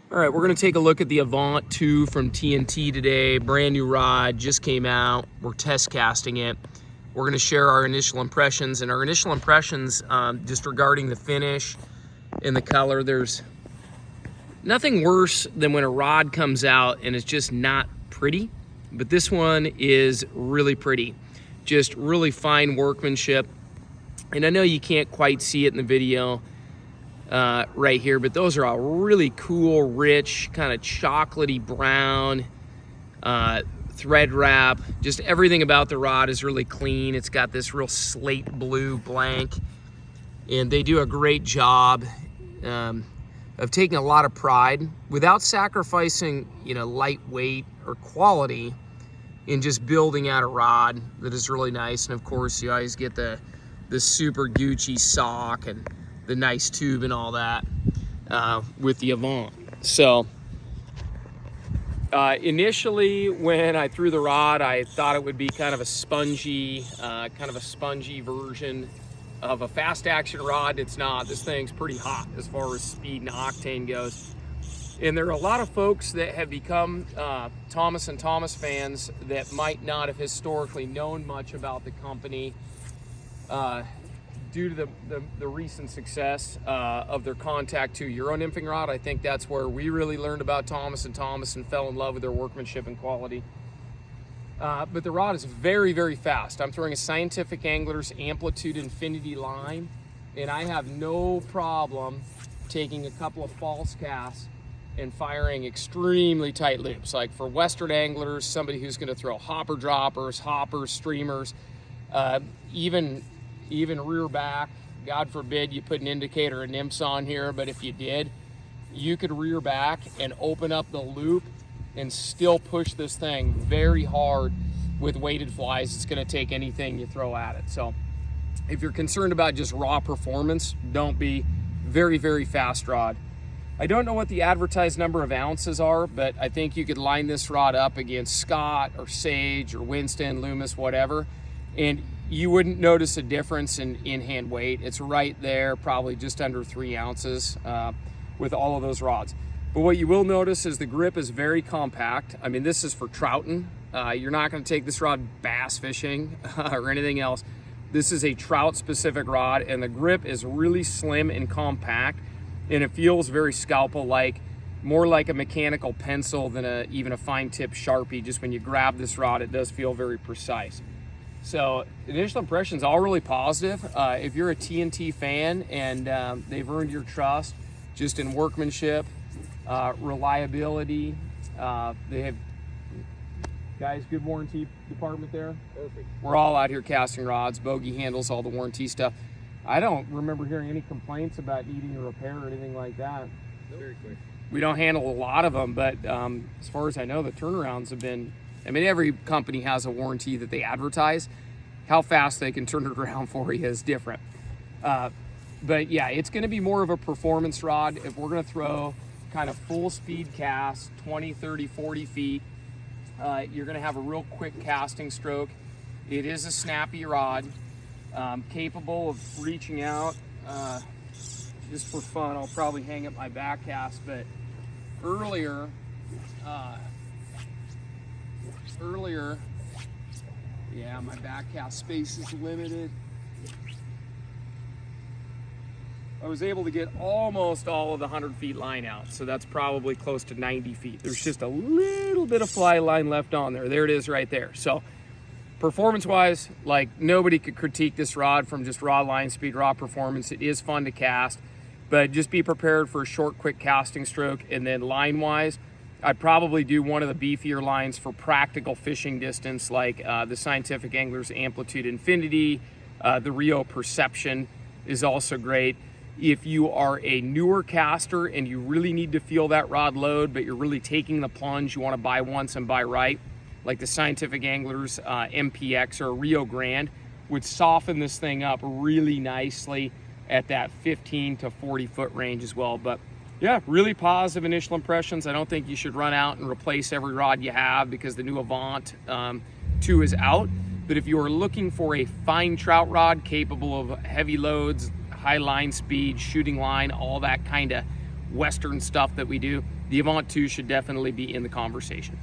All right, we're gonna take a look at the Avant II from TNT today. Brand new rod, just came out. We're test casting it. We're gonna share our initial impressions, and our initial impressions just regarding the finish and the color. There's nothing worse than when a rod comes out and it's just not pretty, but this one is really pretty. Just really fine workmanship. And I know you can't quite see it in the video right here, but those are all really cool, rich, kind of chocolatey brown thread wrap. Just everything about the rod is really clean. It's got this real slate blue blank, and they do a great job of taking a lot of pride without sacrificing, lightweight or quality, in just building out a rod that is really nice. And of course, you always get the super Gucci sock and the nice tube and all that with the Avant. So initially, when I threw the rod, I thought it would be kind of a spongy version of a fast action rod. It's not. This thing's pretty hot as far as speed and octane goes. And there are a lot of folks that have become Thomas & Thomas fans that might not have historically known much about the company due to the recent success of their Contact II Euro nymphing rod. I think that's where we really learned about Thomas & Thomas and fell in love with their workmanship and quality. But the rod is very, very fast. I'm throwing a Scientific Angler's Amplitude Infinity line, and I have no problem taking a couple of false casts and firing extremely tight loops. Like for Western anglers, somebody who's gonna throw hopper droppers, hoppers, streamers, even rear back. God forbid you put an indicator of nymphs on here, but if you did, you could rear back and open up the loop and still push this thing very hard with weighted flies. It's gonna take anything you throw at it. So if you're concerned about just raw performance, don't be. Very, very fast rod. I don't know what the advertised number of ounces are, but I think you could line this rod up against Scott or Sage or Winston, Loomis, whatever, and you wouldn't notice a difference in hand weight. It's right there, probably just under 3 ounces with all of those rods. But what you will notice is the grip is very compact. I mean, this is for trouting. You're not gonna take this rod bass fishing or anything else. This is a trout specific rod, and the grip is really slim and compact, and it feels very scalpel-like, more like a mechanical pencil than even a fine tip Sharpie. Just when you grab this rod, it does feel very precise. So initial impressions, all really positive. If you're a TNT fan and they've earned your trust just in workmanship, reliability, they have, guys, good warranty department there. Perfect. We're all out here casting rods, bogey handles, all the warranty stuff. I don't remember hearing any complaints about needing a repair or anything like that. Very quick. We don't handle a lot of them, but as far as I know, the turnarounds have been, I mean, every company has a warranty that they advertise. How fast they can turn it around for you is different. But yeah, it's gonna be more of a performance rod. If we're gonna throw kind of full speed casts, 20, 30, 40 feet, you're gonna have a real quick casting stroke. It is a snappy rod, capable of reaching out. Just for fun, I'll probably hang up my back cast, but earlier, yeah, my back cast space is limited. I was able to get almost all of the 100 feet line out, so that's probably close to 90 feet. There's just a little bit of fly line left on there. There it is right there. So performance-wise, like, nobody could critique this rod from just raw line speed, raw performance. It is fun to cast, but just be prepared for a short, quick casting stroke. And then line-wise, I'd probably do one of the beefier lines for practical fishing distance, like the Scientific Angler's Amplitude Infinity. The Rio Perception is also great. If you are a newer caster and you really need to feel that rod load, but you're really taking the plunge, you want to buy once and buy right, like the Scientific Angler's MPX or Rio Grande, would soften this thing up really nicely at that 15 to 40 foot range as well. But yeah, really positive initial impressions. I don't think you should run out and replace every rod you have because the new Avant II is out. But if you are looking for a fine trout rod capable of heavy loads, high line speed, shooting line, all that kind of Western stuff that we do, the Avant II should definitely be in the conversation.